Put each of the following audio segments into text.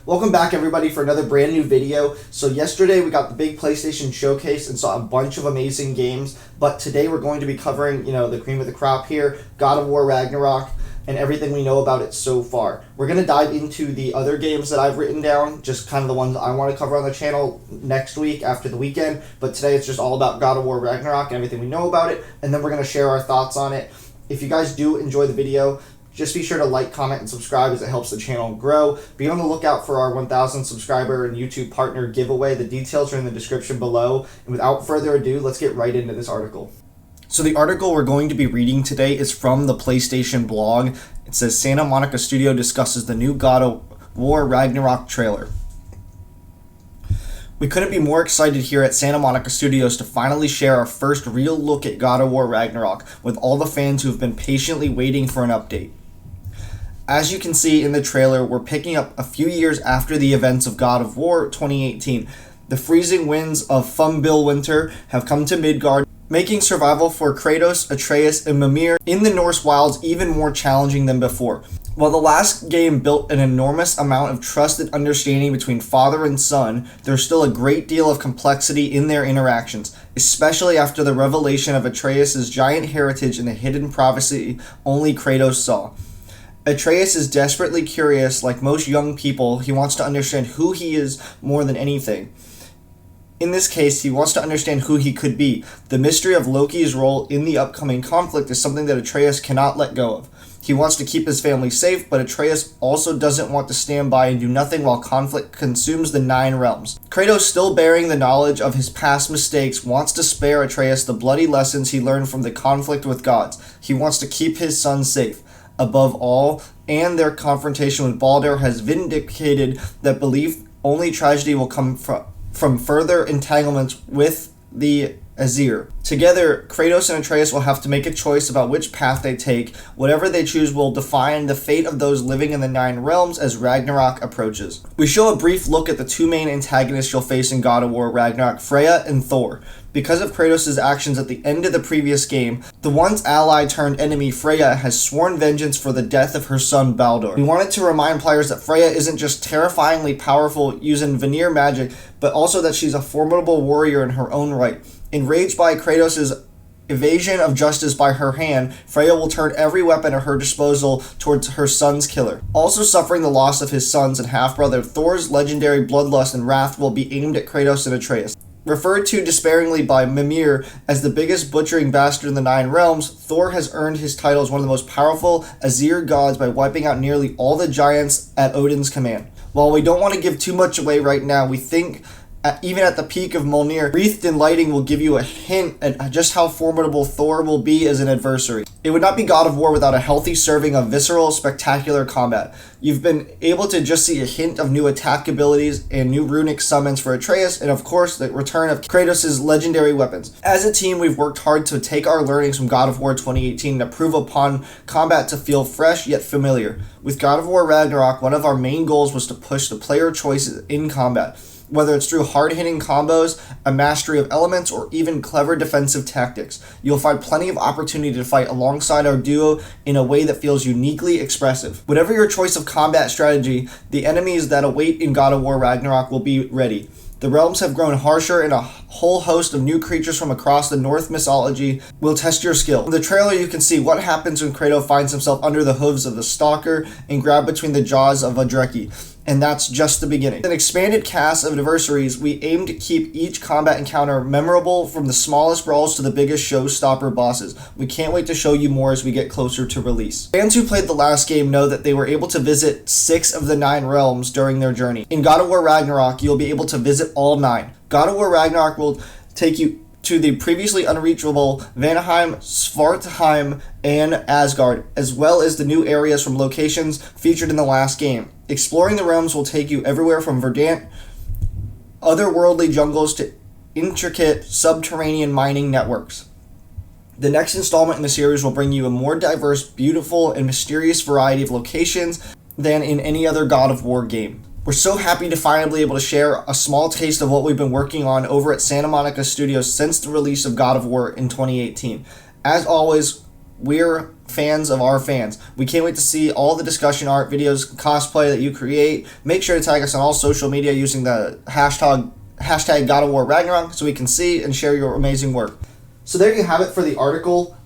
Welcome back everybody for another brand new video. So yesterday we got the big PlayStation showcase and saw a bunch of amazing games, but today we're going to be covering, the cream of the crop here, God of War Ragnarok, and everything we know about it so far. We're going to dive into the other games that I've written down, just kind of the ones that I want to cover on the channel next week after the weekend, but today it's just all about God of War Ragnarok and everything we know about it, and then we're going to share our thoughts on it. If you guys do enjoy the video, just be sure to like, comment, and subscribe as it helps the channel grow. Be on the lookout for our 1,000 subscriber and YouTube partner giveaway. The details are in the description below. And without further ado, let's get right into this article. So the article we're going to be reading today is from the PlayStation blog. It says Santa Monica Studio discusses the new God of War Ragnarok trailer. We couldn't be more excited here at Santa Monica Studios to finally share our first real look at God of War Ragnarok with all the fans who have been patiently waiting for an update. As you can see in the trailer, we're picking up a few years after the events of God of War 2018. The freezing winds of Fimbulwinter have come to Midgard, making survival for Kratos, Atreus, and Mimir in the Norse wilds even more challenging than before. While the last game built an enormous amount of trust and understanding between father and son, there's still a great deal of complexity in their interactions, especially after the revelation of Atreus' giant heritage and the hidden prophecy only Kratos saw. Atreus is desperately curious. Like most young people, he wants to understand who he is more than anything. In this case, he wants to understand who he could be. The mystery of Loki's role in the upcoming conflict is something that Atreus cannot let go of. He wants to keep his family safe, but Atreus also doesn't want to stand by and do nothing while conflict consumes the 9 realms. Kratos, still bearing the knowledge of his past mistakes, wants to spare Atreus the bloody lessons he learned from the conflict with gods. He wants to keep his son safe. Above all, and their confrontation with Baldur has vindicated that belief only tragedy will come from further entanglements with the Aesir. Together, Kratos and Atreus will have to make a choice about which path they take. Whatever they choose will define the fate of those living in the 9 realms as Ragnarok approaches. We show a brief look at the 2 main antagonists you'll face in God of War Ragnarok, Freya and Thor. Because of Kratos' actions at the end of the previous game, the once ally turned enemy Freya has sworn vengeance for the death of her son Baldur. We wanted to remind players that Freya isn't just terrifyingly powerful using Vanir magic, but also that she's a formidable warrior in her own right. Enraged by Kratos' evasion of justice by her hand, Freya will turn every weapon at her disposal towards her son's killer. Also suffering the loss of his sons and half-brother, Thor's legendary bloodlust and wrath will be aimed at Kratos and Atreus. Referred to despairingly by Mimir as the biggest butchering bastard in the 9 realms, Thor has earned his title as one of the most powerful Aesir gods by wiping out nearly all the giants at Odin's command. While we don't want to give too much away right now, we think even at the peak of Mjolnir, wreathed in lighting will give you a hint at just how formidable Thor will be as an adversary. It would not be God of War without a healthy serving of visceral, spectacular combat. You've been able to just see a hint of new attack abilities and new runic summons for Atreus, and of course the return of Kratos' legendary weapons. As a team, we've worked hard to take our learnings from God of War 2018 and improve upon combat to feel fresh yet familiar. With God of War Ragnarok, one of our main goals was to push the player choices in combat. Whether it's through hard-hitting combos, a mastery of elements, or even clever defensive tactics, you'll find plenty of opportunity to fight alongside our duo in a way that feels uniquely expressive. Whatever your choice of combat strategy, the enemies that await in God of War Ragnarok will be ready. The realms have grown harsher, and a whole host of new creatures from across the Norse mythology will test your skill. In the trailer, you can see what happens when Kratos finds himself under the hooves of the Stalker and grabbed between the jaws of a Dreki. And that's just the beginning. With an expanded cast of adversaries, we aim to keep each combat encounter memorable, from the smallest brawls to the biggest showstopper bosses. We can't wait to show you more as we get closer to release. Fans who played the last game know that they were able to visit 6 of the 9 realms during their journey. In God of War Ragnarok, you'll be able to visit all 9. God of War Ragnarok will take you to the previously unreachable Vanaheim, Svartalfheim, and Asgard, as well as the new areas from locations featured in the last game. Exploring the realms will take you everywhere from verdant, otherworldly jungles to intricate subterranean mining networks. The next installment in the series will bring you a more diverse, beautiful, and mysterious variety of locations than in any other God of War game. We're so happy to finally be able to share a small taste of what we've been working on over at Santa Monica Studios since the release of God of War in 2018. As always, we're fans of our fans. We can't wait to see all the discussion art, videos, cosplay that you create. Make sure to tag us on all social media using the hashtag God of War Ragnarok so we can see and share your amazing work. So there you have it for the article.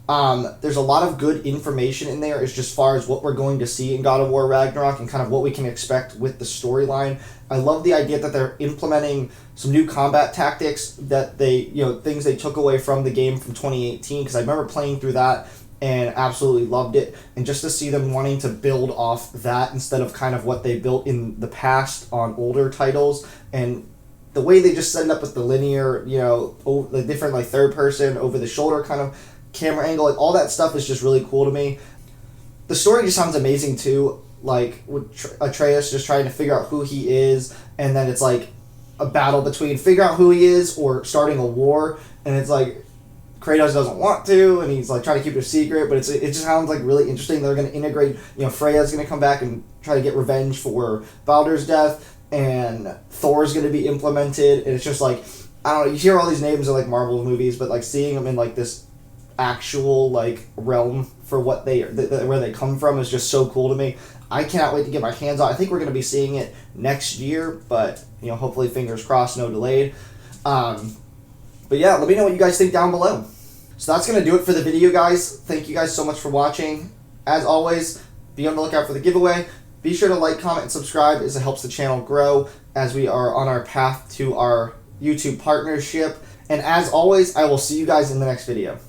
There's a lot of good information in there as far as what we're going to see in God of War Ragnarok and kind of what we can expect with the storyline. I love the idea that they're implementing some new combat tactics that things they took away from the game from 2018, because I remember playing through that and absolutely loved it. And just to see them wanting to build off that instead of kind of what they built in the past on older titles, and the way they just set it up with the linear, the different like third person over the shoulder kind of camera angle, like all that stuff is just really cool to me. The story just sounds amazing too, like with Atreus just trying to figure out who he is, and then it's like a battle between figuring out who he is or starting a war, and it's like Kratos doesn't want to, and he's like trying to keep it a secret, but it just sounds like really interesting. They're going to integrate, Freya's going to come back and try to get revenge for Baldur's death, and Thor's going to be implemented, and it's just like, I don't know, you hear all these names of like Marvel movies, but like seeing them in like this actual like realm for what where they come from is just so cool to me. I cannot wait to get my hands on. I think we're going to be seeing it next year, but hopefully fingers crossed, no delayed. But yeah, let me know what you guys think down below. So that's going to do it for the video, guys. Thank you guys so much for watching. As always, be on the lookout for the giveaway. Be sure to like, comment, and subscribe as it helps the channel grow as we are on our path to our YouTube partnership. And as always, I will see you guys in the next video.